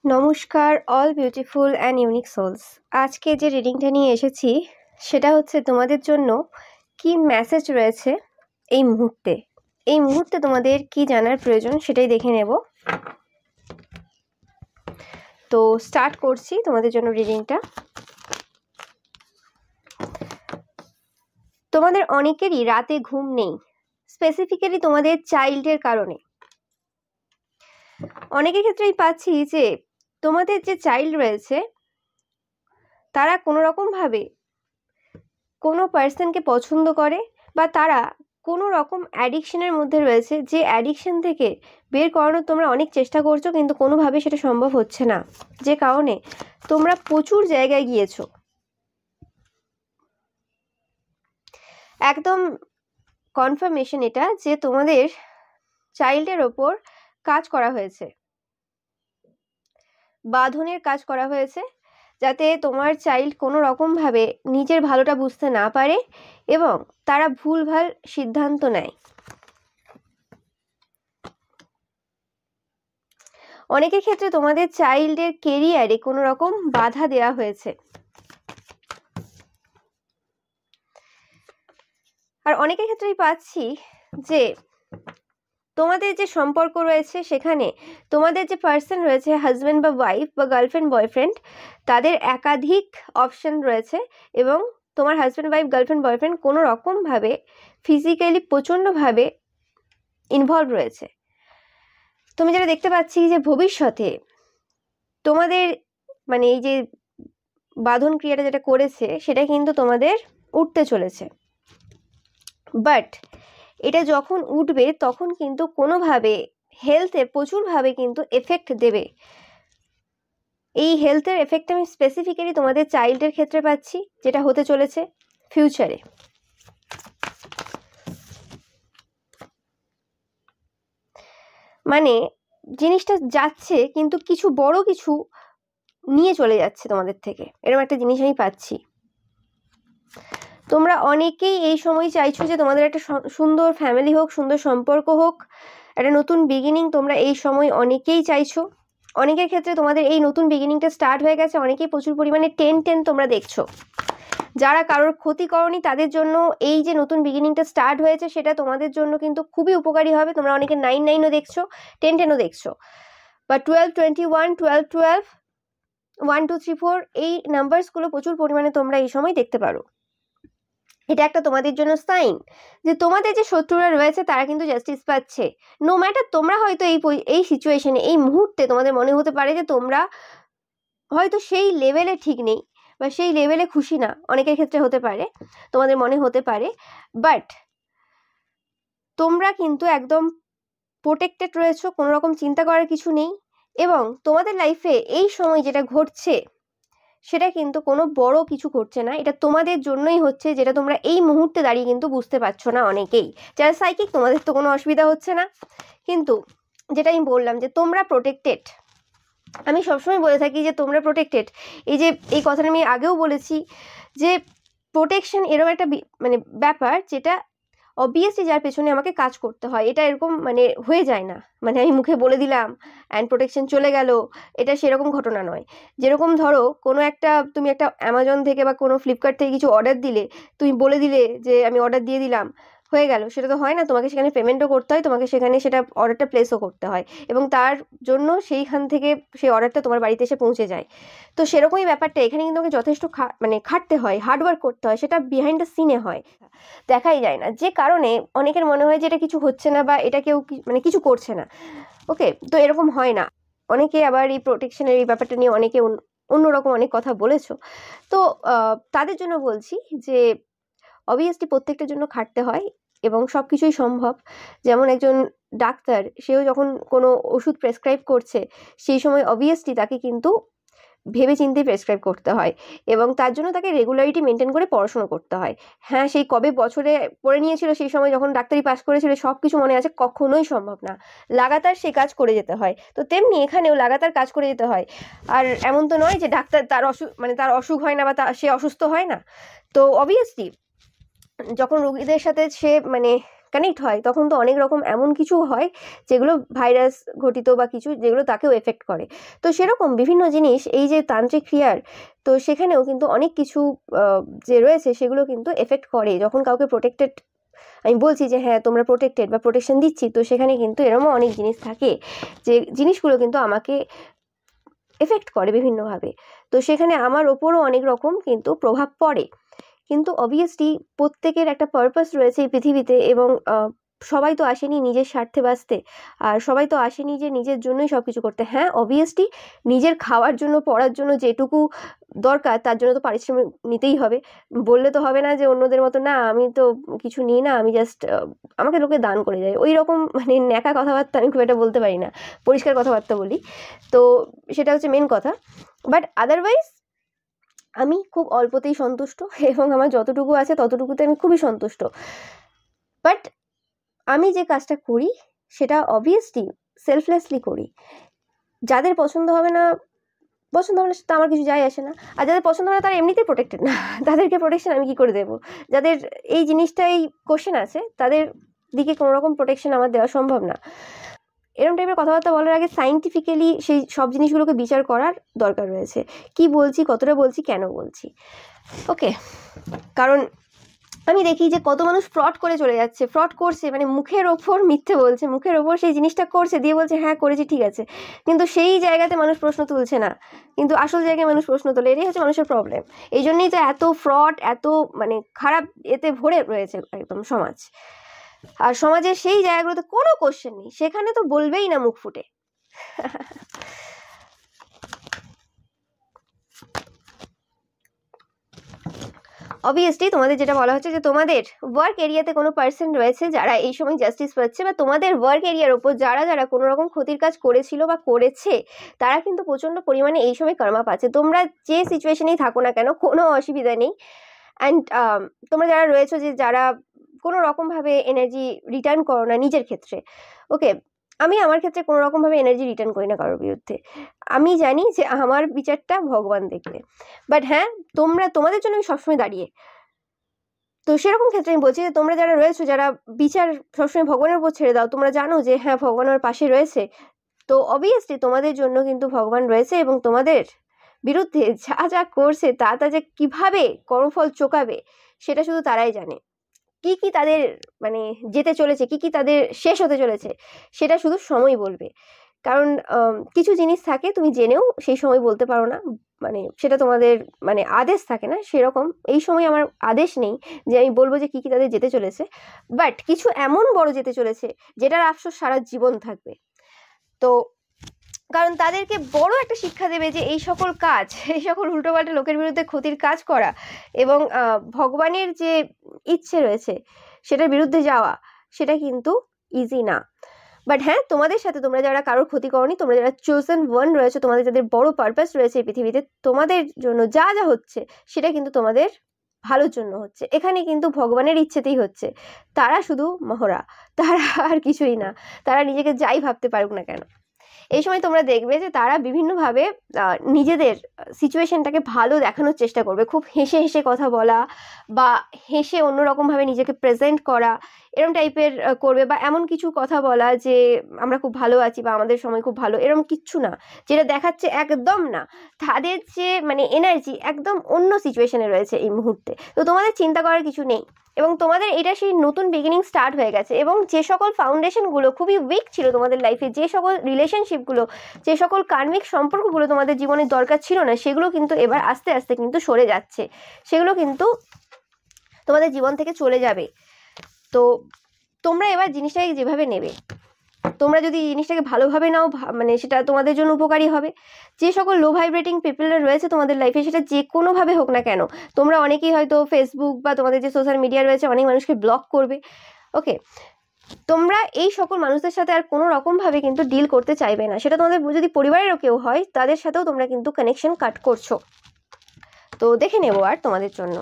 নমস্কার all beautiful and unique souls. আজকে যে রিডিংটা নিয়ে এসেছি সেটা হচ্ছে তোমাদের জন্য কি মেসেজ রয়েছে এই মুহূর্তে তোমাদের কি জানার প্রয়োজন সেটাই দেখে নেব। তো স্টার্ট করছি তোমাদের জন্য রিডিংটা। তোমাদের অনেকেরই রাতে ঘুম নেই, স্পেসিফিক্যালি তোমাদের চাইল্ডের কারণে। অনেকের ক্ষেত্রেই পাচ্ছি যে তোমাদের যে চাইল্ড রয়েছে তারা কোনো রকমভাবে কোনো পার্সনকে পছন্দ করে বা তারা কোনো রকম অ্যাডিকশনের মধ্যে রয়েছে, যে অ্যাডিকশন থেকে বের করানোর তোমরা অনেক চেষ্টা করছো কিন্তু কোনোভাবে সেটা সম্ভব হচ্ছে না, যে কারণে তোমরা প্রচুর জায়গায় গিয়েছো। একদম কনফার্মেশন এটা যে তোমাদের চাইল্ডের ওপর কাজ করা হয়েছে, বাঁধনের কাজ করা হয়েছে, যাতে তোমার চাইল্ড কোনো রকমভাবে নিজের ভালোটা বুঝতে না পারে এবং তারা ভুলভাল সিদ্ধান্ত নেয়। অনেকের ক্ষেত্রে তোমাদের চাইল্ডের কেরিয়ারে কোনো রকম বাধা দেওয়া হয়েছে, আর অনেকের ক্ষেত্রেই পাচ্ছি যে তোমাদের যে সম্পর্ক রয়েছে সেখানে তোমাদের যে পার্সন রয়েছে, হাজব্যান্ড বা ওয়াইফ বা গার্লফ্রেন্ড বয়ফ্রেন্ড, তাদের একাধিক অপশন রয়েছে এবং তোমার হাজব্যান্ড ওয়াইফ গার্লফ্রেন্ড বয়ফ্রেন্ড কোনো রকমভাবে ফিজিক্যালি প্রচণ্ডভাবে ইনভলভ রয়েছে। তুমি যেটা দেখতে পাচ্ছি যে ভবিষ্যতে তোমাদের মানে এই যে বাঁধন ক্রিয়াটা যেটা করেছে সেটা কিন্তু তোমাদের উঠতে চলেছে, বাট এটা যখন উঠবে তখন কিন্তু কোনোভাবে হেলথে প্রচুরভাবে কিন্তু এফেক্ট দেবে। এই হেলথের এফেক্ট আমি স্পেসিফিক্যালি তোমাদের চাইল্ডের ক্ষেত্রে পাচ্ছি, যেটা হতে চলেছে ফিউচারে। মানে জিনিসটা যাচ্ছে কিন্তু কিছু বড় কিছু নিয়ে চলে যাচ্ছে তোমাদের থেকে, এরকম একটা জিনিস আমি পাচ্ছি। তোমরা অনেকেই এই সময় চাইছো যে তোমাদের একটা সুন্দর ফ্যামিলি হোক, সুন্দর সম্পর্ক হোক, একটা নতুন বিগিনিং তোমরা এই সময় অনেকেই চাইছো। অনেকের ক্ষেত্রে তোমাদের এই নতুন বিগিনিংটা স্টার্ট হয়ে গেছে, অনেকেই প্রচুর পরিমাণে টেন তোমরা দেখছো। যারা কারোর ক্ষতি করনি তাদের জন্য এই যে নতুন বিগিনিংটা স্টার্ট হয়েছে সেটা তোমাদের জন্য কিন্তু খুবই উপকারী হবে। তোমরা অনেকে 9 দেখছো, 10 দেখছো, বা 12 21 12 12 1 2 3 4 এই নাম্বারসগুলো প্রচুর পরিমাণে তোমরা এই সময় দেখতে পারো। এটা একটা তোমাদের জন্য সাইন যে তোমাদের যে শত্রুরা রয়েছে তারা কিন্তু জাস্টিস পাচ্ছে। নো ম্যাটার তোমরা হয়তো এই সিচুয়েশনে এই মুহূর্তে তোমাদের মনে হতে পারে যে তোমরা হয়তো সেই লেভেলে ঠিক নেই বা সেই লেভেলে খুশি না, অনেকের ক্ষেত্রে হতে পারে, তোমাদের মনে হতে পারে, বাট তোমরা কিন্তু একদম প্রোটেক্টেড রয়েছো, কোনো রকম চিন্তা করার কিছু নেই। এবং তোমাদের লাইফে এই সময় যেটা ঘটছে সেটা কিন্তু কোনো বড় কিছু ঘটছে না, এটা তোমাদের জন্যই হচ্ছে, যেটা তোমরা এই মুহূর্তে দাঁড়িয়ে কিন্তু বুঝতে পারছো না অনেকেই। যারা সাইকিক তোমাদের তো কোনো অসুবিধা হচ্ছে না, কিন্তু যেটা আমি বললাম যে তোমরা প্রোটেক্টেড। আমি সবসময় বলে থাকি যে তোমরা প্রোটেক্টেড। এই কথাটা আমি আগেও বলেছি যে প্রোটেকশন এরকম একটা মানে ব্যাপার যেটা অবভিয়াসলি যার পেছনে আমাকে কাজ করতে হয়, এটা এরকম মানে হয়ে যায় না, মানে আমি মুখে বলে দিলাম অ্যান্ড প্রোটেকশন চলে গেল, এটা সেরকম ঘটনা নয়। যেরকম ধরো তুমি একটা অ্যামাজন থেকে বা কোনো ফ্লিপকার্ট থেকে কিছু অর্ডার দিলে, তুমি বলে দিলে যে আমি অর্ডার দিয়ে দিলাম, হয়ে গেল, সেটা তো হয় না। তোমাকে সেখানে পেমেন্টও করতে হয়, তোমাকে সেখানে সেটা অর্ডারটা প্লেসও করতে হয় এবং তার জন্য সেইখান থেকে সেই অর্ডারটা তোমার বাড়িতে এসে পৌঁছে যায়। তো সেরকমই ব্যাপারটা এখানে কিন্তু তোমাকে যথেষ্ট মানে খাটতে হয়, হার্ডওয়ার্ক করতে হয়, সেটা বিহাইন্ড দ্য সিনে হয়, দেখাই যায় না, যে কারণে অনেকের মনে হয় যে এটা কিছু হচ্ছে না বা এটা কেউ মানে কিছু করছে না। ওকে, তো এরকম হয় না। অনেকে আবার এই প্রোটেকশনের এই ব্যাপারটা নিয়ে অনেকে অন্যরকম অনেক কথা বলেছো। তো তাদের জন্য বলছি যে অবভিয়াসলি প্রত্যেকটার জন্য খাটতে হয় এবং সব কিছুই সম্ভব। যেমন একজন ডাক্তার, সেও যখন কোনো ওষুধ প্রেসক্রাইব করছে সেই সময় অবভিয়াসলি তাকে কিন্তু ভেবে চিন্তে প্রেসক্রাইব করতে হয় এবং তার জন্য তাকে রেগুলারিটি মেনটেন করে পড়াশোনা করতে হয়। হ্যাঁ, সেই কবে বছরে পড়ে নিয়েছিল, সেই সময় যখন ডাক্তারি পাস করেছিল, সব কিছু মনে আছে, কখনোই সম্ভব না। লাগাতার সেই কাজ করে যেতে হয়। তো তেমনি এখানেও লাগাতার কাজ করে যেতে হয়। আর এমন তো নয় যে ডাক্তার তার অসুখ হয় না বা সে অসুস্থ হয় না। তো অবভিয়াসলি যখন রোগীদের সাথে সে মানে কানেক্ট হয় তখন তো অনেক রকম এমন কিছু হয় যেগুলো ভাইরাস ঘটিত বা কিছু যেগুলো তাকেও এফেক্ট করে। তো সেরকম বিভিন্ন জিনিস এই যে তান্ত্রিক ক্রিয়ার, তো সেখানেও কিন্তু অনেক কিছু যে রয়েছে সেগুলো কিন্তু এফেক্ট করে। যখন কাউকে প্রোটেক্টেড আমি বলছি যে হ্যাঁ তোমরা প্রোটেক্টেড বা প্রোটেকশন দিচ্ছি, তো সেখানে কিন্তু এরকমও অনেক জিনিস থাকে যে জিনিসগুলো কিন্তু আমাকে এফেক্ট করে বিভিন্নভাবে। তো সেখানে আমার ওপরও অনেক রকম কিন্তু প্রভাব পড়ে। কিন্তু অবভিয়াসলি প্রত্যেকের একটা পারপাস রয়েছে এই পৃথিবীতে, এবং সবাই তো আসেনি নিজের স্বার্থে বাঁচতে, আর সবাই তো আসেনি যে নিজের জন্যই সব কিছু করতে। হ্যাঁ অবভিয়াসলি নিজের খাওয়ার জন্য পড়ার জন্য যেটুকু দরকার তার জন্য তো পারিশ্রমিক নিতেই হবে। বললে তো হবে না যে অন্যদের মতো না আমি তো কিছু নিই না, আমি জাস্ট আমাকে লোকে দান করে যায়, ওই রকম মানে ন্যাকা কথাবার্তা আমি খুব একটা বলতে পারি না, পরিষ্কার কথাবার্তা বলি। তো সেটা হচ্ছে মেন কথা। বাট আদারওয়াইজ আমি খুব অল্পতেই সন্তুষ্ট, এবং আমার যতটুকু আছে ততটুকুতে আমি খুবই সন্তুষ্ট। বাট আমি যে কাজটা করি সেটা অবভিয়াসলি সেলফলেসলি করি। যাদের পছন্দ হবে না তা আমার কিছু যায় আসে না, আর যাদের পছন্দ হবে না তারা এমনিতেই প্রোটেক্টেড না, তাদেরকে প্রোটেকশন আমি কি করে দেবো? যাদের এই জিনিসটাই কোশ্চেন আছে তাদের দিকে কোনো রকম প্রোটেকশন আমার দেওয়া সম্ভব না। এরকম টাইপের কথাবার্তা বলার আগে সাইন্টিফিক্যালি সেই সব জিনিসগুলোকে বিচার করার দরকার রয়েছে। কি বলছি, কতটা বলছি, কেন বলছি, ওকে? কারণ আমি দেখি যে কত মানুষ ফ্রড করে চলে যাচ্ছে, ফ্রড করছে মানে মুখের ওপর মিথ্যে বলছে, মুখের ওপর সেই জিনিসটা করছে দিয়ে বলছে হ্যাঁ করেছি ঠিক আছে, কিন্তু সেই জায়গাতে মানুষ প্রশ্ন তুলছে না, কিন্তু আসল জায়গায় মানুষ প্রশ্ন তোলে। এটাই হচ্ছে মানুষের প্রবলেম। এই জন্যই তো এত ফ্রড, এত মানে খারাপ এতে ভরে রয়েছে একদম সমাজ। আর সমাজের সেই জায়গাগুলোতে কোনো কোশ্চেন নেই, সেখানে তো বলবেই না মুখ ফুটে। অবভিয়াসলি তোমাদের যেটা বলা হচ্ছে যে তোমাদের ওয়ার্ক এরিয়াতে কোনো পার্সন রয়েছে যারা এই সময় জাস্টিস পাচ্ছে, বা তোমাদের ওয়ার্ক এরিয়ার ওপর যারা যারা কোনো রকম ক্ষতির কাজ করেছিল বা করেছে তারা কিন্তু প্রচণ্ড পরিমাণে এই সময় কর্মা পাচ্ছে। তোমরা যে সিচুয়েশনেই থাকো না কেন কোনো অসুবিধা নেই। অ্যান্ড তোমরা যারা রয়েছো যে যারা কোনো রকমভাবে এনার্জি রিটার্ন করো না নিজের ক্ষেত্রে, ওকে, আমি আমার ক্ষেত্রে কোনো রকমভাবে এনার্জি রিটার্ন করি না কারোর বিরুদ্ধে। আমি জানি যে আমার বিচারটা ভগবান দেখবে। বাট হ্যাঁ তোমাদের জন্য আমি সবসময় দাঁড়িয়ে। তো সেরকম ক্ষেত্রে আমি বলছি যে তোমরা যারা রয়েছো যারা বিচার সবসময় ভগবানের উপর ছেড়ে দাও, তোমরা জানো যে হ্যাঁ ভগবান আমার পাশে রয়েছে, তো অবভিয়াসলি তোমাদের জন্য কিন্তু ভগবান রয়েছে, এবং তোমাদের বিরুদ্ধে যা যা করছে তা যে কিভাবে কর্মফল চোকাবে সেটা শুধু তারাই জানে। কি কি তাদের মানে যেতে চলেছে, কি কি তাদের শেষ হতে চলেছে সেটা শুধু সময় বলবে। কারণ কিছু জিনিস থাকে তুমি জেনেও সেই সময় বলতে পারো না, মানে সেটা তোমাদের মানে আদেশ থাকে না সেরকম। এই সময় আমার আদেশ নেই যে আমি বলবো যে কি কি তাদের যেতে চলেছে, বাট কিছু এমন বড় যেতে চলেছে যেটার আফসোস সারা জীবন থাকবে। তো কারণ তাদেরকে বড় একটা শিক্ষা দেবে যে এই সকল কাজ, এই সকল উল্টোপাল্টা লোকের বিরুদ্ধে ক্ষতির কাজ করা এবং ভগবানের যে ইচ্ছে রয়েছে সেটার বিরুদ্ধে যাওয়া, সেটা কিন্তু ইজি না। বাট হ্যাঁ তোমাদের সাথে তোমরা যারা কারোর ক্ষতি করনি, তোমরা যারা চোজেন ওয়ান রয়েছে, তোমাদের যাদের বড় পারপাস রয়েছে এই পৃথিবীতে, তোমাদের জন্য যা যা হচ্ছে সেটা কিন্তু তোমাদের ভালোর জন্য হচ্ছে। এখানে কিন্তু ভগবানের ইচ্ছেতেই হচ্ছে। তারা শুধু মহড়া, তারা আর কিছুই না। তারা নিজেকে যাই ভাবতে পারুক না কেন, এই সময় তোমরা দেখবে যে তারা বিভিন্নভাবে নিজেদের সিচুয়েশনটাকে ভালো দেখানোর চেষ্টা করবে। খুব হেসে হেসে কথা বলা বা হেসে অন্যরকমভাবে নিজেকে প্রেজেন্ট করা, এরম টাইপের করবে, বা এমন কিছু কথা বলা যে আমরা খুব ভালো আছি বা আমাদের সময় খুব ভালো, এরম কিচ্ছু না, যেটা দেখাচ্ছে একদম না। তাদের যে মানে এনার্জি একদম অন্য সিচুয়েশনে রয়েছে এই মুহূর্তে। তো তোমাদের চিন্তা করার কিছু নেই, এবং তোমাদের এটা সেই নতুন বিগিনিং স্টার্ট হয়ে গেছে। এবং যে সকল ফাউন্ডেশনগুলো খুবই উইক ছিল তোমাদের লাইফে, যে সকল রিলেশনশিপগুলো, যে সকল কার্মিক সম্পর্কগুলো তোমাদের জীবনে দরকার ছিল না, সেগুলো কিন্তু এবার আস্তে আস্তে কিন্তু সরে যাচ্ছে, সেগুলো কিন্তু তোমাদের জীবন থেকে চলে যাবে। তো তোমরা এবার জিনিসটাকে যেভাবে নেবে, তোমরা যদি জিনিসটাকে ভালোভাবে নাও মানে সেটা তোমাদের জন্য উপকারী হবে। যে সকল লো ভাইব্রেটিং পিপলরা রয়েছে তোমাদের লাইফে, সেটা যে কোনোভাবে হোক না কেন, তোমরা অনেকেই হয়তো ফেসবুক বা তোমাদের যে সোশ্যাল মিডিয়া রয়েছে অনেক মানুষকে ব্লক করবে, ওকে, তোমরা এই সকল মানুষদের সাথে আর কোনো রকমভাবে কিন্তু ডিল করতে চাইবে না। সেটা তোমাদের যদি পরিবারেরও কেউ হয় তাদের সাথেও তোমরা কিন্তু কানেকশন কাট করছো। তো দেখে নেবো আর তোমাদের জন্য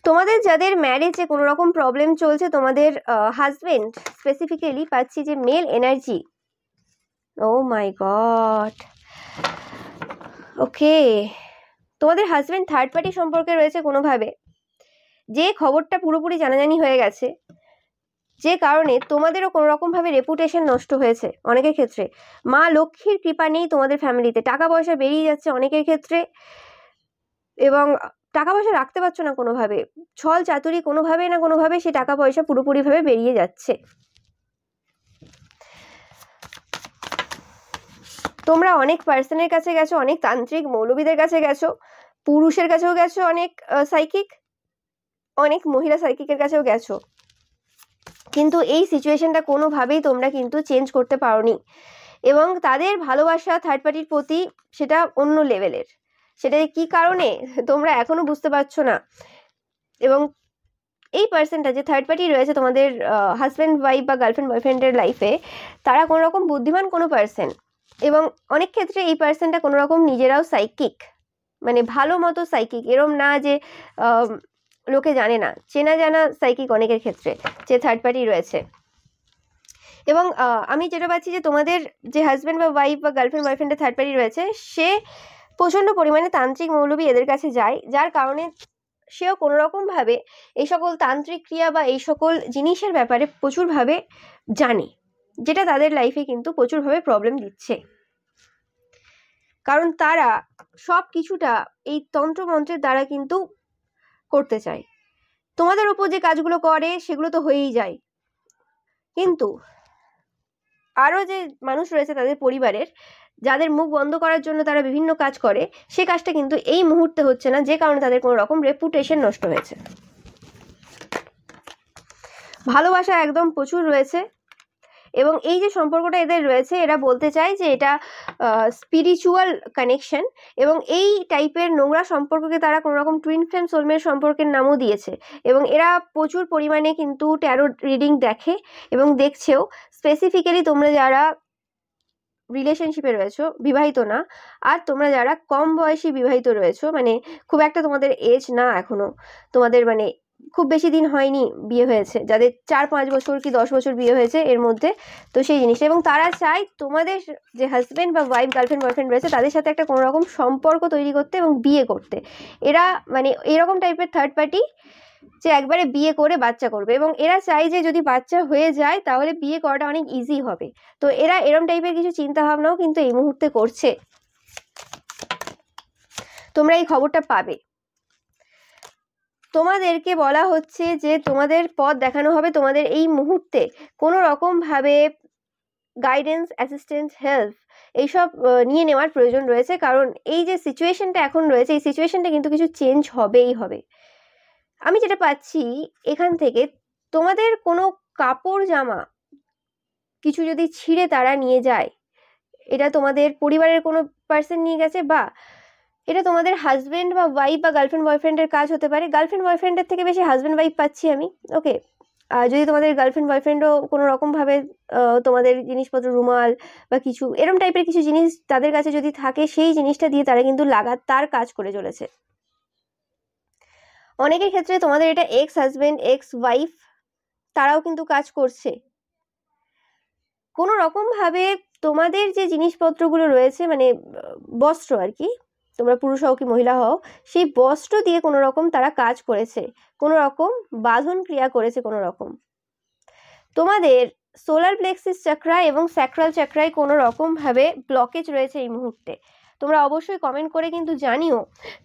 তোমাদের যাদের ম্যারেজে কোনো রকম প্রবলেম চলছে, তোমাদের হাজবেন্ড স্পেসিফিক্যালি পাচ্ছি যে মেল এনার্জি, ও মাই গড, ওকে, তোমাদের হাজবেন্ড থার্ড পার্টি সম্পর্কে রয়েছে কোনোভাবে, যে খবরটা পুরোপুরি জানাজানি হয়ে গেছে, যে কারণে তোমাদেরও কোনো রকমভাবে রেপুটেশন নষ্ট হয়েছে অনেকের ক্ষেত্রে। মা লক্ষ্মীর কৃপা নেই তোমাদের ফ্যামিলিতে, টাকা পয়সা বেরিয়ে যাচ্ছে অনেকের ক্ষেত্রে, এবং টাকা পয়সা রাখতে পারছো না কোনোভাবে, ছল চাতুরি কোনোভাবে না কোনোভাবে সেই টাকা পয়সা পুরোপুরিভাবে বেরিয়ে যাচ্ছে। তোমরা অনেক পার্সনের কাছে গেছো, অনেক তান্ত্রিক মৌলবীদের কাছে গেছো, পুরুষের কাছেও গেছো, অনেক সাইকিক, অনেক মহিলা সাইকিকের কাছেও গেছো, কিন্তু এই সিচুয়েশনটা কোনোভাবেই তোমরা কিন্তু চেঞ্জ করতে পারোনি। এবং তাদের ভালোবাসা থার্ড পার্টির প্রতি সেটা অন্য লেভেলের। সেটা কি কারণে তোমরা এখনো বুঝতে পারছো না। এবং এই পার্সনটা যে থার্ড পার্টি রয়েছে তোমাদের হাজব্যান্ড ওয়াইফ বা গার্লফ্রেন্ড বয়ফ্রেন্ডের লাইফে, তারা কোনো রকম বুদ্ধিমান কোনো পার্সন, এবং অনেক ক্ষেত্রে এই পার্সনটা কোনো রকম নিজেরাও সাইকিক, মানে ভালো মতো সাইকিক, এরম না যে লোকে জানে না, চেনা জানা সাইকিক অনেকের ক্ষেত্রে যে থার্ড পার্টি রয়েছে। এবং আমি যেটা পাচ্ছি যে তোমাদের যে হাজব্যান্ড বা ওয়াইফ বা গার্লফ্রেন্ড বয়ফ্রেন্ডের থার্ড পার্টি রয়েছে, সে প্রচণ্ড পরিমাণে তান্ত্রিক মৌলবী এদের কাছে যায়, যার কারণে সেও কোনো রকমভাবে এই সকল তান্ত্রিক ক্রিয়া বা এই সকল জিনিসের ব্যাপারে প্রচুরভাবে জানে, যেটা তাদের লাইফে কিন্তু প্রচুরভাবে প্রবলেম দিচ্ছে। কারণ তারা সব কিছুটা এই তন্ত্রমন্ত্রের দ্বারা কিন্তু করতে চায়। তোমাদের উপর যে কাজগুলো করে সেগুলো তো হয়েই যায়, কিন্তু আরও যে মানুষ রয়েছে তাদের পরিবারের, যাদের মুখ বন্ধ করার জন্য তারা বিভিন্ন কাজ করে, সে কাজটা কিন্তু এই মুহূর্তে হচ্ছে না, যে কারণে তাদের কোনো রকম রেপুটেশন নষ্ট হয়েছে। ভালোবাসা একদম প্রচুর রয়েছে, এবং এই যে সম্পর্কটা এদের রয়েছে, এরা বলতে চায় যে এটা স্পিরিচুয়াল কানেকশন, এবং এই টাইপের নোংরা সম্পর্ককে তারা কোনো রকম টুইন ফ্লেম সোলমেট সম্পর্কের নামও দিয়েছে। এবং এরা প্রচুর পরিমাণে কিন্তু ট্যারো রিডিং দেখে এবং দেখছেও। স্পেসিফিক্যালি তোমরা যারা রিলেশনশিপে রয়েছো, বিবাহিত না, আর তোমরা যারা কম বয়সী বিবাহিত রয়েছো, মানে খুব একটা তোমাদের এজ না এখনো, তোমাদের মানে খুব বেশি দিন হয়নি বিয়ে হয়েছে, যাদের 4-5 বছর কি 10 বছর বিয়ে হয়েছে এর মধ্যে, তো সেই জিনিসটা। এবং তারা চায় তোমাদের যে হাজব্যান্ড বা ওয়াইফ গার্লফ্রেন্ড বয়ফ্রেন্ড রয়েছে তাদের সাথে একটা কোনো রকম সম্পর্ক তৈরি করতে এবং বিয়ে করতে। এরা মানে এরকম টাইপের থার্ড পার্টি যে একবারে বিয়ে করে বাচ্চা করবে, এবং এরা চায় যে যদি বাচ্চা হয়ে যায় তাহলে বিয়ে করাটা অনেক ইজি হবে। তো এরা এরম টাইপের কিছু চিন্তা ভাবনাও কিন্তু এই মুহূর্তে করছে। তোমরা এই খবরটা পাবে। তোমাদেরকে বলা হচ্ছে যে তোমাদের পথ দেখানো হবে, তোমাদের এই মুহূর্তে কোনো রকমভাবে গাইডেন্স, অ্যাসিস্ট্যান্স, হেল্প এইসব নিয়ে নেওয়ার প্রয়োজন রয়েছে। কারণ এই যে সিচুয়েশনটা এখন রয়েছে, এই সিচুয়েশনটা কিন্তু কিছু চেঞ্জ হবেই হবে। আমি যেটা পাচ্ছি এখান থেকে, তোমাদের কোনো কাপড় জামা কিছু যদি ছিঁড়ে তারা নিয়ে যায়, এটা তোমাদের পরিবারের কোনো পার্সন নিয়ে গেছে, বা এটা তোমাদের হাজব্যান্ড বা ওয়াইফ বা গার্লফ্রেন্ড বয়ফ্রেন্ডের কাজ হতে পারে। গার্লফ্রেন্ড বয়ফ্রেন্ডের থেকে বেশি হাজব্যান্ড ওয়াইফ পাচ্ছি আমি। ওকে, আর যদি তোমাদের গার্লফ্রেন্ড বয়ফ্রেন্ডও কোনো রকমভাবে তোমাদের জিনিসপত্র, রুমাল বা কিছু এরম টাইপের কিছু জিনিস তাদের কাছে যদি থাকে, সেই জিনিসটা দিয়ে তারা কিন্তু লাগাতার কাজ করে চলেছে। অনেকের ক্ষেত্রে তোমাদের এটা এক্স হাজব্যান্ড, এক্স ওয়াইফ, তারাও কিন্তু কাজ করছে। কোনো রকমভাবে তোমাদের যে জিনিসপত্রগুলো রয়েছে, মানে বস্ত্র আর কি, তোমরা পুরুষ হও কি মহিলা হও, সেই বস্ত্র দিয়ে কোনো রকম তারা কাজ করেছে, কোনো রকম বাঁধন ক্রিয়া করেছে কোনো রকম। তোমাদের সোলার প্লেক্সিস চাকরা এবং স্যাক্রাল চাকরায় কোনো রকমভাবে ব্লকেজ রয়েছে এই মুহূর্তে। তোমরা অবশ্যই কমেন্ট করে কিন্তু জানিও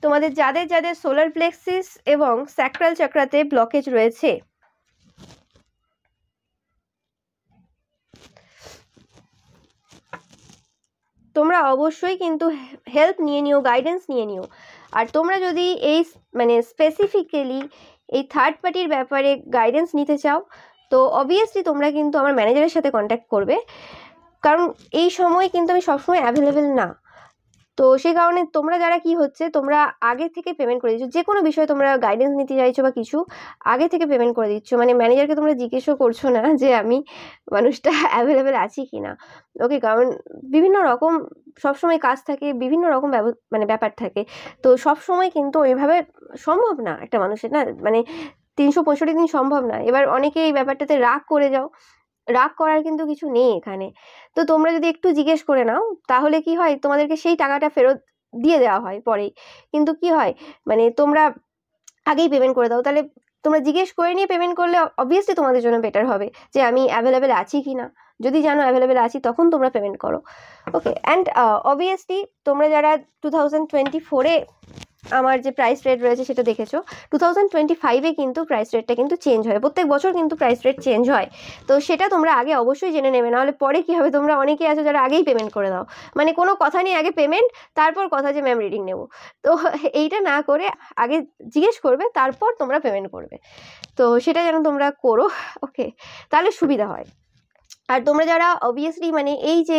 তোমাদের যাদের যাদের সোলার প্লেক্সিস এবং স্যাক্রাল চাকরাতে ব্লকেজ রয়েছে। তোমরা অবশ্যই কিন্তু হেল্প নিয়ে নিও, গাইডেন্স নিয়ে নিও। আর তোমরা যদি এই মানে স্পেসিফিক্যালি এই থার্ড পার্টির ব্যাপারে গাইডেন্স নিতে চাও, তো অবভিয়াসলি তোমরা কিন্তু আমার ম্যানেজারের সাথে কন্ট্যাক্ট করবে, কারণ এই সময় কিন্তু আমি সবসময় অ্যাভেলেবেল না। তো সেই কারণে তোমরা যারা কি হচ্ছে, তোমরা আগে থেকে পেমেন্ট করে দিচ্ছ, যে কোনো বিষয়ে তোমরা গাইডেন্স নিতে চাইছো বা কিছু, আগে থেকে পেমেন্ট করে দিচ্ছ, মানে ম্যানেজারকে তোমরা জিজ্ঞেসও করছো না যে আমি মানুষটা অ্যাভেলেবেল আছি কি না। ওকে, কারণ বিভিন্ন রকম সবসময় কাজ থাকে, বিভিন্ন রকম মানে ব্যাপার থাকে, তো সবসময় কিন্তু ওইভাবে সম্ভব না একটা মানুষের, না মানে 365 দিন সম্ভব না। এবার অনেকে এই ব্যাপারটাতে রাগ করে যাও, রাগ করার কিন্তু কিছু নেই এখানে। তো তোমরা যদি একটু জিজ্ঞেস করে নাও, তাহলে কি হয়, তোমাদেরকে সেই টাকাটা ফেরত দিয়ে দেওয়া হয় পরেই। কিন্তু কি হয়, মানে তোমরা আগেই পেমেন্ট করে দাও, তাহলে তোমরা জিজ্ঞেস করে নিয়ে পেমেন্ট করলে অবভিয়াসলি তোমাদের জন্য বেটার হবে যে আমি অ্যাভেলেবেল আছি কি না। যদি জানো অ্যাভেলেবেল আছি তখন তোমরা পেমেন্ট করো। ওকে, অ্যান্ড অবভিয়াসলি তোমরা যারা 2024-এ আমার যে প্রাইস রেট রয়েছে সেটা দেখেছো, 2025-এ কিন্তু প্রাইস রেটটা কিন্তু চেঞ্জ হয়, প্রত্যেক বছর কিন্তু প্রাইস রেট চেঞ্জ হয়। তো সেটা তোমরা আগে অবশ্যই জেনে নেবে, নাহলে পরে কী হবে, তোমরা অনেকেই আছো যারা আগেই পেমেন্ট করে দাও, মানে কোনো কথা নেই, আগে পেমেন্ট তারপর কথা যে ম্যাম রিডিং নেব। তো এইটা না করে আগে জিজ্ঞেস করবে তারপর তোমরা পেমেন্ট করবে, তো সেটা যেন তোমরা করো। ওকে, তাহলে সুবিধা হয়। আর তোমরা যারা অবভিয়াসলি মানে এই যে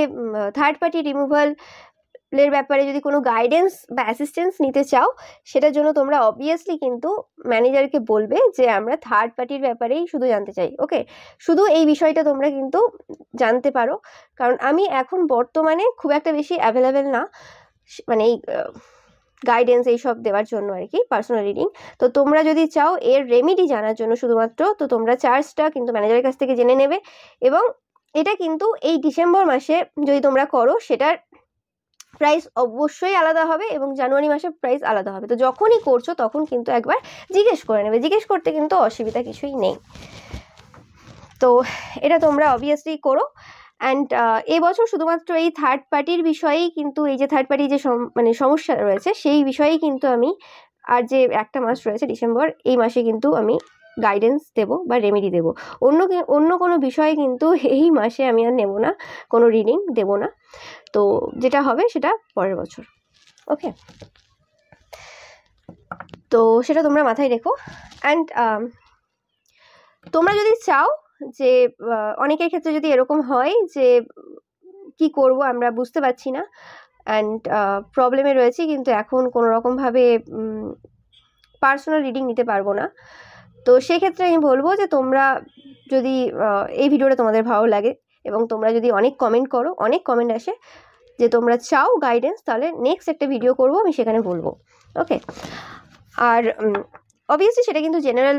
থার্ড পার্টি রিমুভালের ব্যাপারে যদি কোনো গাইডেন্স বা অ্যাসিস্ট্যান্স নিতে চাও, সেটার জন্য তোমরা অবভিয়াসলি কিন্তু ম্যানেজারকে বলবে যে আমরা থার্ড পার্টির ব্যাপারেই শুধু জানতে চাই। ওকে, শুধু এই বিষয়টা তোমরা কিন্তু জানতে পারো, কারণ আমি এখন বর্তমানে খুব একটা বেশি অ্যাভেলেবেল না, মানে এই গাইডেন্স এইসব দেওয়ার জন্য আর কি, পার্সোনাল রিডিং। তো তোমরা যদি চাও এর রেমিডি জানার জন্য শুধুমাত্র, তো তোমরা চার্জটা কিন্তু ম্যানেজারের কাছ থেকে জেনে নেবে। এবং এটা কিন্তু এই ডিসেম্বর মাসে যদি তোমরা করো সেটার প্রাইস অবশ্যই আলাদা হবে, এবং জানুয়ারি মাসে প্রাইস আলাদা হবে। তো যখনই করছো তখন কিন্তু একবার জিজ্ঞেস করে নেবে, জিজ্ঞেস করতে কিন্তু অসুবিধা কিছুই নেই। তো এটা তোমরা অবভিয়াসলি করো। অ্যান্ড এবছর শুধুমাত্র এই থার্ড পার্টির বিষয়েই কিন্তু, এই যে থার্ড পার্টি যে মানে সমস্যা রয়েছে সেই বিষয়েই কিন্তু আমি, আর যে একটা মাস রয়েছে ডিসেম্বর, এই মাসে কিন্তু আমি গাইডেন্স দেব বা রেমেডি দেব। অন্য কোনো বিষয়ে কিন্তু এই মাসে আমি আর নেব না, কোনো রিডিং দেব না। তো যেটা হবে সেটা পরের বছর। ওকে, তো সেটা তোমরা মাথায় রেখো। অ্যান্ড তোমরা যদি চাও যে, অনেকের ক্ষেত্রে যদি এরকম হয় যে কি করব আমরা বুঝতে পারছি না, অ্যান্ড প্রবলেমে রয়েছি কিন্তু এখন কোনো রকমভাবে পার্সোনাল রিডিং নিতে পারবো না, তো সেক্ষেত্রে আমি বলবো যে তোমরা যদি এই ভিডিওটা তোমাদের ভালো লাগে এবং তোমরা যদি অনেক কমেন্ট করো, অনেক কমেন্ট আসে যে তোমরা চাও গাইডেন্স, তাহলে নেক্সট একটা ভিডিও করব, আমি সেখানে বলবো। ওকে, আর অবভিয়াসলি সেটা কিন্তু জেনারেল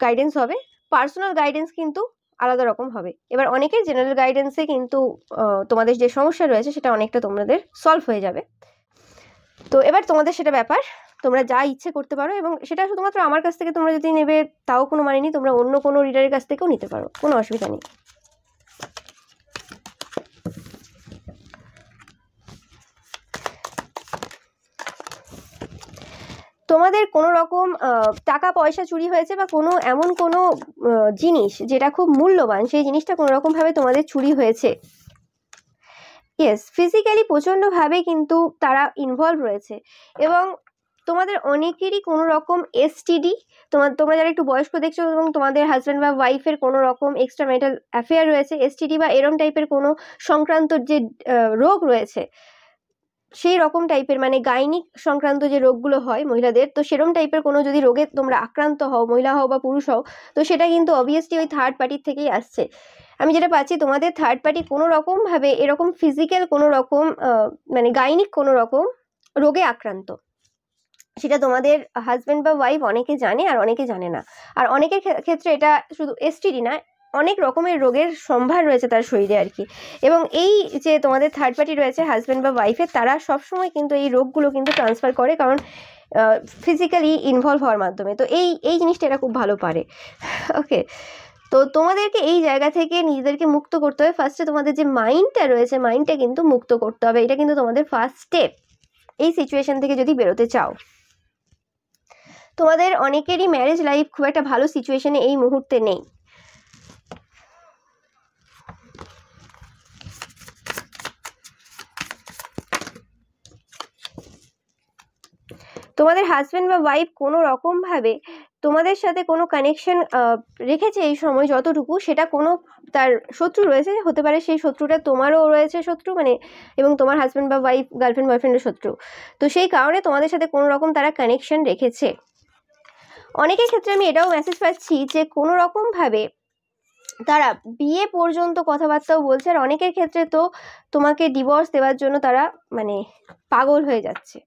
গাইডেন্স হবে, পার্সোনাল গাইডেন্স কিন্তু আলাদা রকম হবে। এবার অনেকের জেনারেল গাইডেন্সে কিন্তু তোমাদের যে সমস্যা রয়েছে সেটা অনেকটা তোমাদের সলভ হয়ে যাবে। তো এবার তোমাদের সেটা ব্যাপার, তোমরা যা ইচ্ছে করতে পারো, এবং সেটা শুধুমাত্র আমার কাছ থেকে তোমরা যদি নেবে তাও কোনো মানে নেই, তোমরা অন্য কোনো রিডারের কাছ থেকেও নিতে পারো, কোনো অসুবিধা নেই। তোমাদের কোনো রকম টাকা পয়সা চুরি হয়েছে বা কোনো এমন কোনো জিনিস যেটা খুব মূল্যবান, সেই জিনিসটা কোনো রকমভাবে তোমাদের চুরি হয়েছে। ইয়েস, ফিজিক্যালি প্রচণ্ডভাবে কিন্তু তারা ইনভলভ রয়েছে, এবং তোমাদের অনেকেরই কোনো রকম এসটিডি, তোমরা যারা একটু বয়স্ক দেখছো এবং তোমাদের হাজব্যান্ড বা ওয়াইফের কোনো রকম এক্সট্রা ম্যারিটাল অ্যাফেয়ার রয়েছে, এসটিডি বা এরম টাইপের কোনো সংক্রান্ত যে রোগ রয়েছে, সেই রকম টাইপের, মানে গাইনিক সংক্রান্ত যে রোগগুলো হয় মহিলাদের, তো সেরম টাইপের কোনো যদি রোগে তোমরা আক্রান্ত হও, মহিলা হও বা পুরুষ হও, তো সেটা কিন্তু অবভিয়াসলি ওই থার্ড পার্টির থেকেই আসছে। আমি যেটা পাচ্ছি, তোমাদের থার্ড পার্টি কোনো রকমভাবে এরকম ফিজিক্যাল কোনো রকম মানে গাইনিক কোনো রকম রোগে আক্রান্ত, সেটা তোমাদের হাজব্যান্ড বা ওয়াইফ অনেকে জানে আর অনেকে জানে না। আর অনেকের ক্ষেত্রে এটা শুধু এসটিডি না, অনেক রকমের রোগের সম্ভার রয়েছে তার শরীরে আর কি। এবং এই যে তোমাদের থার্ড পার্টি রয়েছে হাজব্যান্ড বা ওয়াইফের, তারা সবসময় কিন্তু এই রোগগুলো কিন্তু ট্রান্সফার করে, কারণ ফিজিক্যালি ইনভলভ হওয়ার মাধ্যমে। তো এই জিনিসটা এরা খুব ভালো পারে। ওকে, তো তোমাদেরকে এই জায়গা থেকে নিজেদেরকে মুক্ত করতে হবে। ফার্স্টে তোমাদের যে মাইন্ডটা রয়েছে, মাইন্ডটা কিন্তু মুক্ত করতে হবে, এটা কিন্তু তোমাদের ফার্স্ট স্টেপ এই সিচুয়েশন থেকে যদি বেরোতে চাও। তোমাদের অনেকেরই ম্যারেজ লাইফ খুব একটা ভালো সিচুয়েশনে এই মুহূর্তে নেই। তোমাদের হাজব্যান্ড বা ওয়াইফ কোনো রকমভাবে তোমাদের সাথে কোনো কানেকশন রেখেছে এই সময় যতটুকু, সেটা কোনো তার শত্রু রয়েছে, হতে পারে সেই শত্রুটা তোমারও রয়েছে শত্রু, মানে এবং তোমার হাজব্যান্ড বা ওয়াইফ গার্লফ্রেন্ড বয়ফ্রেন্ডের শত্রু, তো সেই কারণে তোমাদের সাথে কোনো রকম তারা কানেকশন রেখেছে। অনেকের ক্ষেত্রে আমি এটাও মেসেজ পাচ্ছি যে কোনো রকমভাবে তারা বিয়ে পর্যন্ত কথাবার্তাও বলছে, আর অনেকের ক্ষেত্রে তো তোমাকে ডিভোর্স দেওয়ার জন্য তারা মানে পাগল হয়ে যাচ্ছে।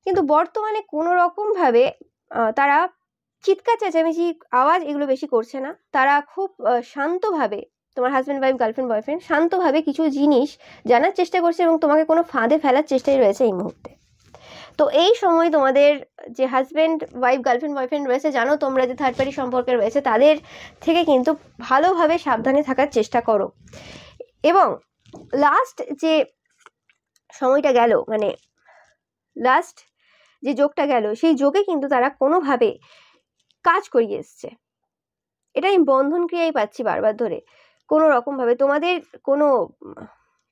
কিন্তু বর্তমানে কোনো রকমভাবে তারা চিৎকার চেঁচামেচি আওয়াজ এগুলো বেশি করছে না, তারা খুব শান্তভাবে, তোমার হাজব্যান্ড ওয়াইফ গার্লফ্রেন্ড বয়ফ্রেন্ড শান্তভাবে কিছু জিনিস জানার চেষ্টা করছে এবং তোমাকে কোনো ফাঁদে ফেলার চেষ্টাই রয়েছে এই মুহূর্তে। তো এই সময় তোমাদের যে হাজব্যান্ড ওয়াইফ গার্লফ্রেন্ড বয়ফ্রেন্ড রয়েছে, জানো তোমরা যে থার্ড পার্টি সম্পর্কে রয়েছে, তাদের থেকে কিন্তু ভালোভাবে সাবধানে থাকার চেষ্টা করো। এবং লাস্ট যে সময়টা গেল, মানে লাস্ট যে যোগটা গেল, সেই যোগে কিন্তু তারা কোনোভাবে কাজ করিয়ে এসছে। এটা আমি বন্ধন ক্রিয়াই পাচ্ছি বারবার ধরে। কোনো রকমভাবে তোমাদের কোনো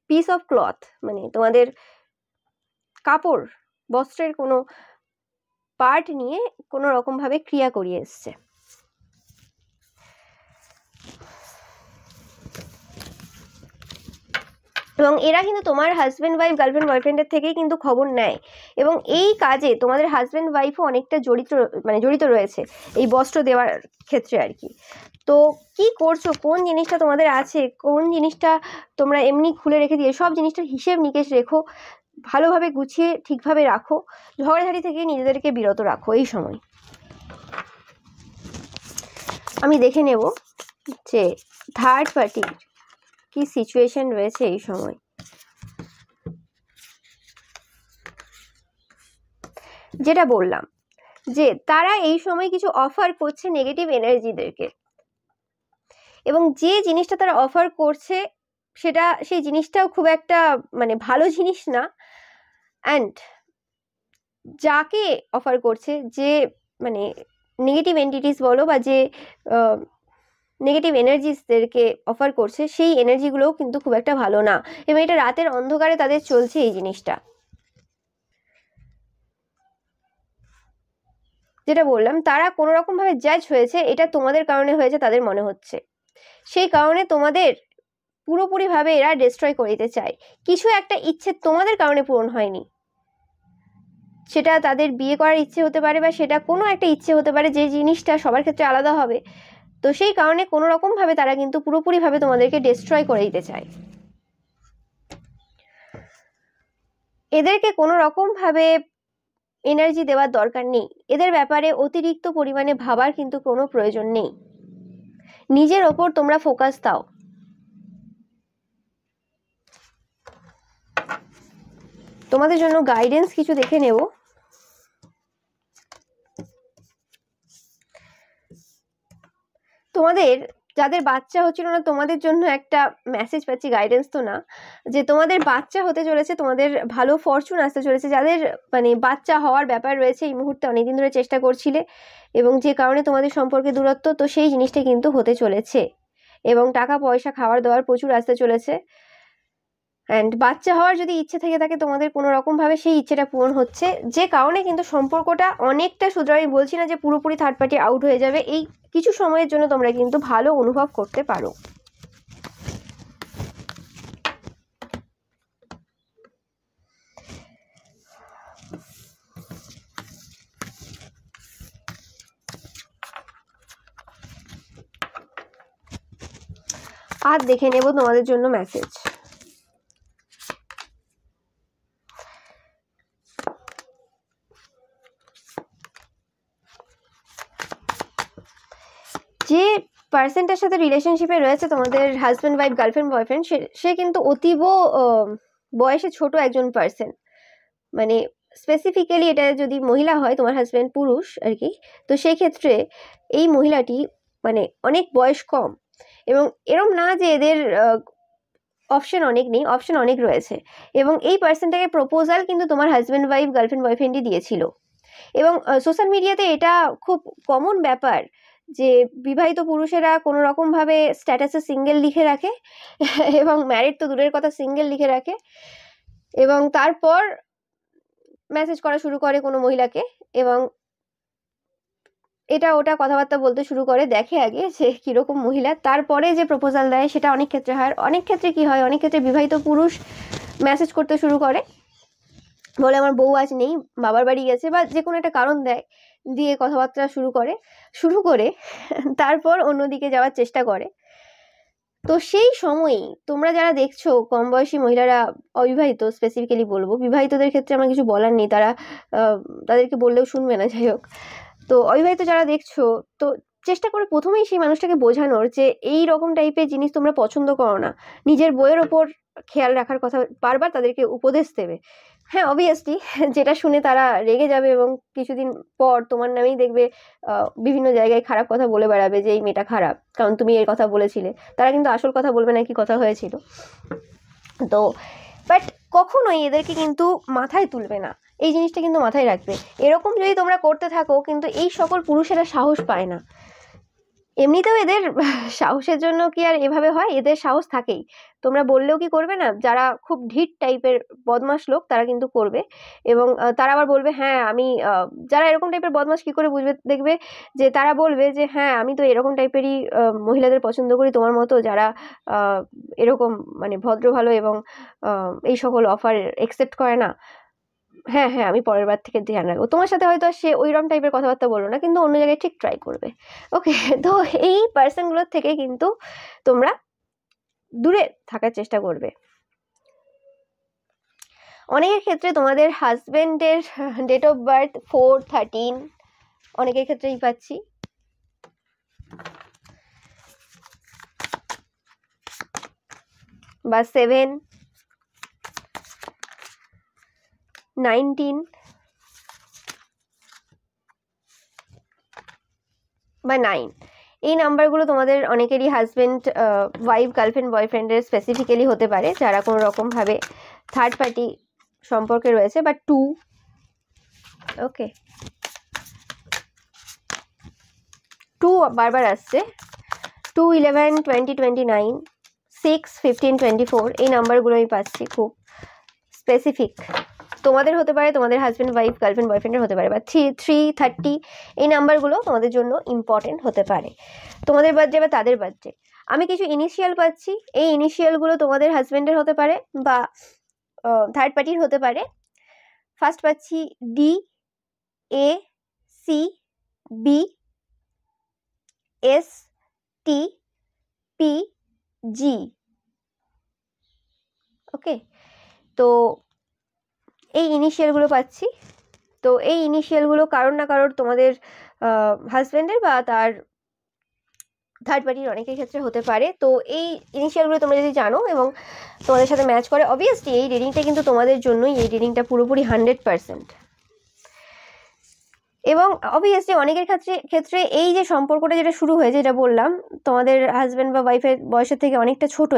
পিস অফ ক্লথ, মানে তোমাদের কাপড় বস্ত্রের কোনো পার্ট নিয়ে কোনো রকমভাবে ক্রিয়া করিয়ে এসছে। এবং এরা কিন্তু তোমার হাজব্যান্ড ওয়াইফ গার্লফ্রেন্ড বয়ফ্রেন্ডের থেকেই কিন্তু খবর নেয়, এবং এই কাজে তোমাদের হাজব্যান্ড ওয়াইফও অনেকটা জড়িত রয়েছে এই বস্ত্র দেওয়ার ক্ষেত্রে আর কি। তো কি করছো, কোন জিনিসটা তোমাদের আছে, কোন জিনিসটা তোমরা এমনি খুলে রেখে দিয়ে, সব জিনিসটার হিসেব নিকেশ রেখো, ভালোভাবে গুছিয়ে ঠিকভাবে রাখো, ঝগড়াঝাড়ি থেকে নিজেদেরকে বিরত রাখো এই সময়। আমি দেখে নেব যে থার্ড পার্টির কি সিচুয়েশন রয়েছে এই সময়। যেটা বললাম যে তারা এই সময় কিছু অফার করছে নেগেটিভ এনার্জিদেরকে, এবং যে জিনিসটা তারা অফার করছে সেই জিনিসটাও খুব একটা মানে ভালো জিনিস না। অ্যান্ড যাকে অফার করছে, যে মানে নেগেটিভ এন্টিটিস বলো বা যে নেগেটিভ এনার্জিসদেরকে অফার করছে, সেই এনার্জিগুলোও কিন্তু খুব একটা ভালো না, এবং এটা রাতের অন্ধকারে তাদের চলছে এই জিনিসটা। যেটা বললাম, তারা কোনো রকমভাবে জাজ হয়েছে, এটা তোমাদের কারণে হয়েছে তাদের মনে হচ্ছে, সেই কারণে তোমাদের পুরোপুরিভাবে এরা ডিস্ট্রয় করে দিতে চায়। কিছু একটা ইচ্ছে তোমাদের কারণে পূরণ হয়নি, সেটা তাদের বিয়ে করার ইচ্ছে হতে পারে, বা সেটা কোনো একটা ইচ্ছে হতে পারে, যে জিনিসটা সবার ক্ষেত্রে আলাদা হবে। তো সেই কারণে কোনো রকমভাবে তারা কিন্তু পুরোপুরিভাবে তোমাদেরকে ডিস্ট্রয় করে দিতে চায়। এদেরকে কোনো রকমভাবে এনার্জি দেওয়ার দরকার নেই, এদের ব্যাপারে অতিরিক্ত পরিমাণে ভাবার কিন্তু কোনো প্রয়োজন নেই। নিজের ওপর তোমরা ফোকাস দাও। তোমাদের জন্য গাইডেন্স কিছু দেখে নেব। তোমাদের যাদের বাচ্চা হচ্ছিল না, তোমাদের জন্য একটা মেসেজ পাচ্ছি, গাইডেন্স তো না, যে তোমাদের বাচ্চা হতে চলেছে, তোমাদের ভালো ফরচুন আসতে চলেছে। যাদের মানে বাচ্চা হওয়ার ব্যাপার রয়েছে, এই মুহূর্তে অনেকদিন ধরে চেষ্টা করছিলে, এবং যে কারণে তোমাদের সম্পর্কে দূরত্ব, তো সেই জিনিসটা কিন্তু হতে চলেছে, এবং টাকা পয়সা খাওয়ার দাওয়ার প্রচুর আসতে চলেছে। অ্যান্ড বাচ্চা হওয়ার যদি ইচ্ছে থেকে থাকে তোমাদের, কোনো রকমভাবে সেই ইচ্ছেটা পূরণ হচ্ছে, যে কারণে কিন্তু সম্পর্কটা অনেকটা শুধরাই, বলছি না যে পুরোপুরি থার্ড পার্টি আউট হয়ে যাবে, এই কিছু সময়ের জন্য তোমরা কিন্তু ভালো অনুভব করতে পারো। আর দেখে নেব তোমাদের জন্য মেসেজ। যে পার্সনটার সাথে রিলেশনশিপে রয়েছে তোমাদের হাজব্যান্ড ওয়াইফ গার্লফ্রেন্ড বয়ফ্রেন্ড, সে কিন্তু অতীব বয়সে ছোট একজন পার্সন। মানে স্পেসিফিক্যালি এটা যদি মহিলা হয়, তোমার হাজব্যান্ড পুরুষ আর কি, তো সেই ক্ষেত্রে এই মহিলাটি মানে অনেক বয়স কম, এবং এরম না যে এদের অপশন অনেক নেই, অপশন অনেক রয়েছে। এবং এই পার্সনটাকে প্রপোজাল কিন্তু তোমার হাজব্যান্ড ওয়াইফ গার্লফ্রেন্ড বয়ফ্রেন্ডই দিয়েছিল। এবং সোশ্যাল মিডিয়াতে এটা খুব কমন ব্যাপার যে বিবাহিত পুরুষেরা কোনো রকমভাবে স্ট্যাটাসে সিঙ্গেল লিখে রাখে, এবং ম্যারিড তো দূরের কথা, সিঙ্গেল লিখে রাখে, এবং তারপর মেসেজ করা শুরু করে কোনো মহিলাকে, এবং এটা ওটা কথাবার্তা বলতে শুরু করে, দেখে আগে সে কীরকম মহিলা, তারপরে যে প্রপোজাল দেয়। সেটা অনেক ক্ষেত্রে হয়, অনেক ক্ষেত্রে কি হয়, অনেক ক্ষেত্রে বিবাহিত পুরুষ মেসেজ করতে শুরু করে, বলে আমার বউ আজ নেই, বাবার বাড়ি গেছে, বা যে কোনো একটা কারণ দেয়, দিয়ে কথাবার্তা শুরু করে তারপর অন্যদিকে যাওয়ার চেষ্টা করে। তো সেই সময়ই তোমরা যারা দেখছো, কম বয়সী মহিলারা, অবিবাহিত স্পেসিফিক্যালি বলবো, বিবাহিতদের ক্ষেত্রে আমার কিছু বলার নেই, তাদেরকে বললেও শুনবে না, যাই হোক। তো অবিবাহিত যারা দেখছো, তো চেষ্টা করে প্রথমেই সেই মানুষটাকে বোঝানোর যে এই রকম টাইপের জিনিস তোমরা পছন্দ করো না, নিজের বইয়ের ওপর খেয়াল রাখার কথা বারবার তাদেরকে উপদেশ দেবে। হ্যাঁ, অবভিয়াসলি যেটা শুনে তারা রেগে যাবে এবং কিছুদিন পর তোমার নামেই দেখবে বিভিন্ন জায়গায় খারাপ কথা বলে বেড়াবে যে এই মেয়েটা খারাপ, কারণ তুমি এর কথা বলেছিলে। তারা কিন্তু আসল কথা বলবে না কি কথা হয়েছিল। তো বাট কখনোই এদেরকে কিন্তু মাথায় তুলবে না, এই জিনিসটা কিন্তু মাথায় রাখবে। এরকম যদি তোমরা করতে থাকো কিন্তু এই সকল পুরুষেরা সাহস পায় না। এমনিতেও এদের সাহসের জন্য কি আর এভাবে হয়, এদের সাহস থাকেই। তোমরা বললেও কি করবে না, যারা খুব ঢিট টাইপের বদমাশ লোক তারা কিন্তু করবে। এবং তারা আবার বলবে হ্যাঁ আমি যারা এরকম টাইপের বদমাশ কি করে বুঝবে, দেখবে যে তারা বলবে যে হ্যাঁ আমি তো এরকম টাইপেরই মহিলাদের পছন্দ করি, তোমার মতো যারা এরকম মানে ভদ্র ভালো এবং এই সকল অফার একসেপ্ট করে না। হ্যাঁ হ্যাঁ, আমি পরের বার থেকে ধ্যান রাখবো। তোমার সাথে হয়তো সে ওইরকম টাইপের কথাবার্তা বললো না, কিন্তু অন্য জায়গায় ঠিক ট্রাই করবে। ওকে, তো এই পার্সনগুলোর থেকে কিন্তু তোমরা দূরে থাকার চেষ্টা করবে। অনেকের ক্ষেত্রে তোমাদের হাজবেন্ডের ডেট অফ বার্থ 4/13, অনেকের ক্ষেত্রেই পাচ্ছি। বা 7/19 বা 9, এই নাম্বারগুলো তোমাদের অনেকেরই হাজবেন্ড ওয়াইফ গার্লফ্রেন্ড বয়ফ্রেন্ডের স্পেসিফিক্যালি হতে পারে, যারা কোনো রকমভাবে থার্ড পার্টি সম্পর্কে রয়েছে। বা 2, ওকে 2 বারবার আসছে, 2, 11, 20, 29, 6, 15, 24, এই নাম্বারগুলো আমি পাচ্ছি খুব স্পেসিফিক। তোমাদের হতে পারে, তোমাদের হাজব্যান্ড ওয়াইফ গার্লফ্রেন্ড বয়ফ্রেন্ডের হতে পারে। বা 3, 30, এই নাম্বারগুলো তোমাদের জন্য ইম্পর্টেন্ট হতে পারে, তোমাদের বার্থডে বা তাদের বার্থডে। আমি কিছু ইনিশিয়াল পাচ্ছি, এই ইনিশিয়ালগুলো তোমাদের হাজব্যান্ডের হতে পারে বা থার্ড পার্টির হতে পারে। ফার্স্ট পাচ্ছি ডি, এ, সি, বি, এস, টি, পি, জি। ওকে, তো এই ইনিশিয়ালগুলো পাচ্ছি। তো এই ইনিশিয়ালগুলো কারোর না কারোর তোমাদের হাজব্যান্ডের বা তার থার্ড পার্টির অনেকের ক্ষেত্রে হতে পারে। তো এই ইনিশিয়ালগুলো তোমরা যদি জানো এবং তোমাদের সাথে ম্যাচ করে, অবভিয়াসলি এই রিডিংটা কিন্তু তোমাদের জন্যই, এই রিডিংটা পুরোপুরি 100%। এবং অবভিয়াসলি অনেকের ক্ষেত্রে এই যে সম্পর্কটা যেটা শুরু হয়েছে, যেটা বললাম তোমাদের হাজব্যান্ড বা ওয়াইফের বয়সের থেকে অনেকটা ছোট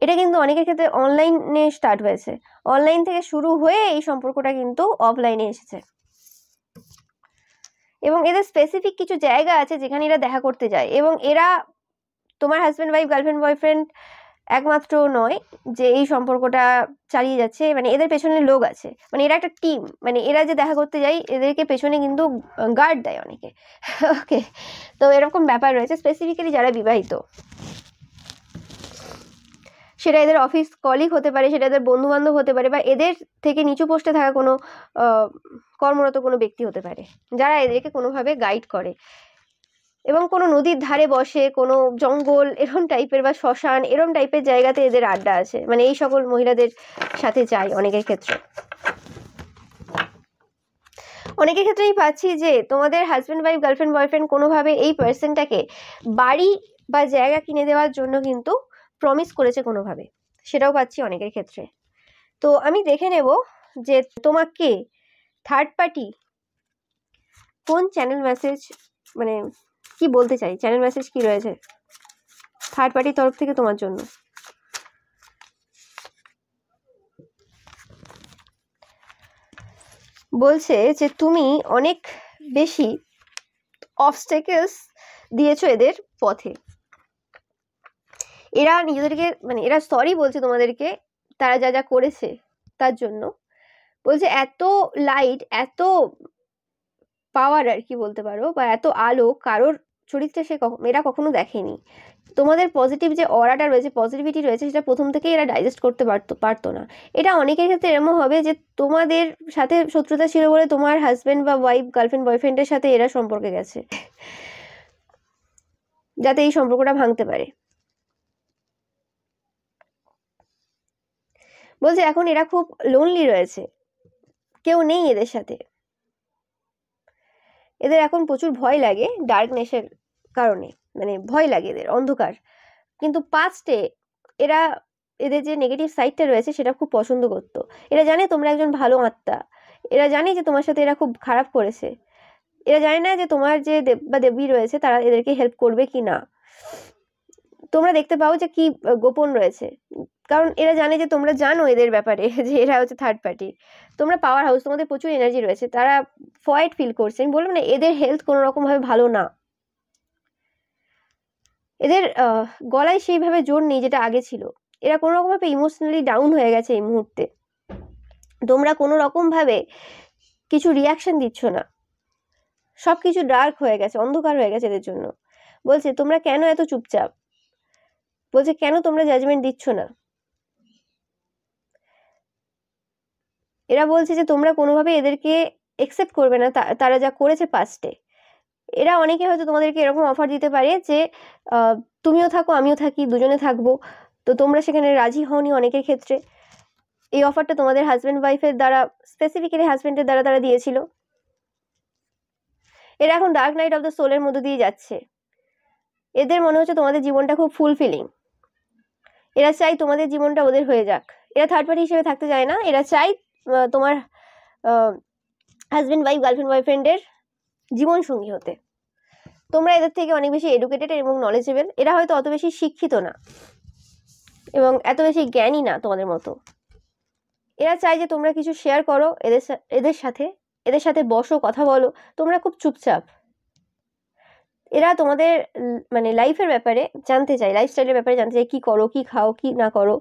এটা কিন্তু অনেকের ক্ষেত্রে অনলাইনে স্টার্ট হয়েছে। অনলাইন থেকে শুরু হয়ে এই সম্পর্কটা কিন্তু অফলাইনে এসেছে। এবং এদের স্পেসিফিক কিছু জায়গা আছে যেখানে এরা দেখা করতে যায়। এবং এরা তোমার হাজব্যান্ড ওয়াইফ গার্লফ্রেন্ড বয়ফ্রেন্ড একমাত্র নয় যে এই সম্পর্কটা চালিয়ে যাচ্ছে, মানে এদের পেছনে লোক আছে, মানে এরা একটা টিম। মানে এরা যে দেখা করতে যায় এদেরকে পেছনে কিন্তু গার্ড দেয় অনেকে। ওকে, তো এরকম ব্যাপার রয়েছে। স্পেসিফিক্যালি যারা বিবাহিত, সেটা এদের অফিস কলিগ হতে পারে, সেটা এদের বন্ধু বান্ধব হতে পারে, বা এদের থেকে নিচু পোস্টে থাকা কোনো কর্মরত কোনো ব্যক্তি হতে পারে, যারা এদেরকে কোনোভাবে গাইড করে। এবং কোনো নদীর ধারে বসে, কোনো জঙ্গল এরম টাইপের বা শ্মশান এরম টাইপের জায়গাতে এদের আড্ডা আছে, মানে এই সকল মহিলাদের সাথে যায় অনেকের ক্ষেত্রে। অনেকের ক্ষেত্রেই পাচ্ছি যে তোমাদের হাজব্যান্ড ওয়াইফ গার্লফ্রেন্ড বয়ফ্রেন্ড কোনোভাবে এই পার্সনটাকে বাড়ি বা জায়গা কিনে দেওয়ার জন্য কিন্তু প্রমিস করেছে কোনোভাবে, সেটাও পাচ্ছি অনেকের ক্ষেত্রে। তো আমি দেখে নেব যে তোমাকে থার্ড পার্টি কোন চ্যানেল মেসেজ, মানে কি বলতে চাই, চ্যানেল মেসেজ কি রয়েছে থার্ড পার্টির তরফ থেকে তোমার জন্য। বলছে যে তুমি অনেক বেশি অবস্টেকেলস দিয়েছো এদের পথে। এরা নিজেদেরকে, মানে এরা সরি বলছে তোমাদেরকে তারা যা যা করেছে তার জন্য। বলছে এত লাইট, এত পাওয়ার আর কি বলতে পারো, বা এত আলো কারোর চরিত্রে এরা কখনো দেখেনি। তোমাদের পজিটিভ যে অরাটা রয়েছে, পজিটিভিটি রয়েছে, সেটা প্রথম থেকেই এরা ডাইজেস্ট করতে পারতো না। এটা অনেকের ক্ষেত্রে এমন হবে যে তোমাদের সাথে শত্রুতা ছিল বলে তোমার হাজব্যান্ড বা ওয়াইফ গার্লফ্রেন্ড বয়ফ্রেন্ডের সাথে এরা সম্পর্কে গেছে, যাতে এই সম্পর্কটা ভাঙতে পারে। বলছে এখন এরা খুব লোনলি রয়েছে, কেউ নেই এদের সাথে। এদের এখন প্রচুর ভয় লাগে ডার্কনেসের কারণে, মানে ভয় লাগে এদের অন্ধকার। কিন্তু পাস্টে এরা এদের যে নেগেটিভ সাইডটা রয়েছে সেটা খুব পছন্দ করতো। এরা জানে তোমরা একজন ভালো আত্মা, এরা জানে যে তোমার সাথে এরা খুব খারাপ করেছে, এরা জানে না যে তোমার যে দেব বা দেবী রয়েছে তারা এদেরকে হেল্প করবে কি না। তোমরা দেখতে পাও যে কি গোপন রয়েছে, কারণ এরা জানে যে তোমরা জানো এদের ব্যাপারে যে এরা হচ্ছে থার্ড পার্টি। তোমরা পাওয়ার হাউস, তোমাদের প্রচুর এনার্জি রয়েছে, তারা ফয়েড ফিল করছে। আমি বললাম না এদের হেলথ কোনো রকম ভাবে ভালো না, এদের গলায় সেইভাবে জোর নেই যেটা আগে ছিল। এরা কোনো রকম ভাবে ইমোশনালি ডাউন হয়ে গেছে এই মুহূর্তে। তোমরা কোনো রকম ভাবে কিছু রিয়াকশন দিচ্ছ না, সবকিছু ডার্ক হয়ে গেছে, অন্ধকার হয়ে গেছে এদের জন্য। বলছে তোমরা কেন এত চুপচাপ, বলছে কেন তোমরা জাজমেন্ট দিচ্ছ না। এরা বলছে যে তোমরা কোনোভাবে এদেরকে একসেপ্ট করবে না তারা যা করেছে পাস্টে। এরা অনেকে হয়তো তোমাদেরকে এরকম অফার দিতে পারে যে তুমিও থাকো আমিও থাকি, দুজনে থাকবো, তো তোমরা সেখানে রাজি হওনি অনেকের ক্ষেত্রে। এই অফারটা তোমাদের হাজব্যান্ড ওয়াইফের দ্বারা, স্পেসিফিক্যালি হাজব্যান্ডের দ্বারা তারা দিয়েছিল। এরা এখন ডার্ক নাইট অফ দ্য সোলের মধ্যে দিয়ে যাচ্ছে। এদের মনে হচ্ছে তোমাদের জীবনটা খুব ফুলফিলিং, এরা চাই তোমাদের জীবনটা ওদের হয়ে যাক। এরা থার্ড পার্টি হিসেবে থাকতে চায় না, এরা চাই তোমার হাজব্যান্ড ওয়াইফ, গার্লফ্রেন্ড বয়ফ্রেন্ডের জীবন সঙ্গী হতে। তোমরা এদের থেকে অনেক বেশি এডুকেটেড এবং নলেজেবল। এরা হয়তো অত বেশি শিক্ষিত না এবং এত বেশি জ্ঞানী না তোমাদের মতো। এরা চায় যে তোমরা কিছু শেয়ার করো এদের সাথে বসো, কথা বলো। তোমরা খুব চুপচাপ। এরা তোমাদের মানে লাইফের ব্যাপারে জানতে চায়, লাইফস্টাইলের ব্যাপারে জানতে চায়, কি করো, কি খাও, কি না করো।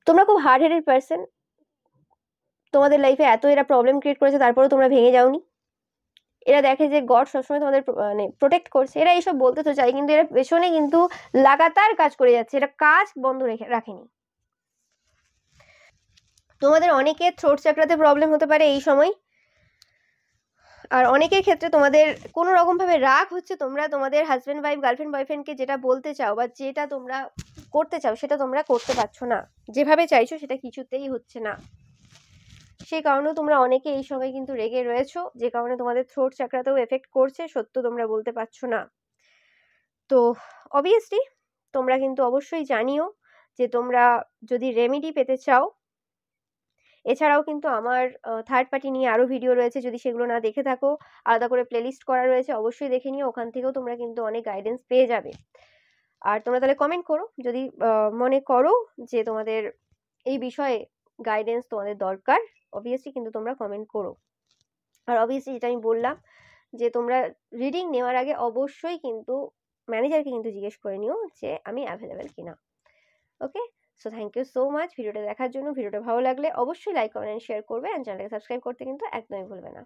তোমরা খুব হার্ড হেডেড পার্সন। তোমাদের লাইফে এত এরা প্রবলেম ক্রিয়েট করেছে, তারপরেও তোমরা ভেঙে যাওনি। এরা দেখে যে গড সবসময় তোমাদের মানে প্রোটেক্ট করছে। এরা এইসব বলতে তো চাই, কিন্তু এরা পেছনে কিন্তু লাগাতার কাজ করে যাচ্ছে, এরা কাজ বন্ধ রাখেনি। তোমাদের অনেকের থ্রোট চাকরাতে প্রবলেম হতে পারে এই সময়, আর অনেকের ক্ষেত্রে তোমাদের কোনো রকম ভাবে রাগ হচ্ছে। তোমরা তোমাদের হাজব্যান্ড ওয়াইফ, গার্লফ্রেন্ড বয়ফ্রেন্ডকে যেটা বলতে চাও বা যেটা তোমরা করতে চাও সেটা তোমরা করতে পারছো না, যেভাবে চাইছো সেটা কিছুতেই হচ্ছে না। সেই কারণেও তোমরা অনেকে এই সময় কিন্তু রেগে রয়েছো, যে কারণে তোমাদের থ্রোট চাকরাতেও এফেক্ট করছে, সত্য তোমরা বলতে পারছো না। তো অবভিয়াসলি তোমরা কিন্তু অবশ্যই জানিও যে তোমরা যদি রেমেডি পেতে চাও, এছাড়াও কিন্তু আমার থার্ড পার্টি নিয়ে আরও ভিডিও রয়েছে, যদি সেগুলো না দেখে থাকো আলাদা করে প্লেলিস্ট করা রয়েছে, অবশ্যই দেখে নিও। ওখান থেকেও তোমরা কিন্তু অনেক গাইডেন্স পেয়ে যাবে। আর তোমরা তাহলে কমেন্ট করো যদি মনে করো যে তোমাদের এই বিষয়ে গাইডেন্স তোমাদের দরকার। অবভিয়াসলি কিন্তু তোমরা কমেন্ট করো। আর অবভিয়াসলি যেটা আমি বললাম যে তোমরা রিডিং নেওয়ার আগে অবশ্যই কিন্তু ম্যানেজারকে কিন্তু জিজ্ঞেস করে নিও যে আমি অ্যাভেলেবেল কিনা। Okay, so thank you so much ভিডিওটা দেখার জন্য। ভিডিওটা ভালো লাগলে অবশ্যই লাইক কমেন্ট শেয়ার করবে, অ্যান্ড চ্যানেলটাকে সাবস্ক্রাইব করতে কিন্তু একদমই ভুলবে না।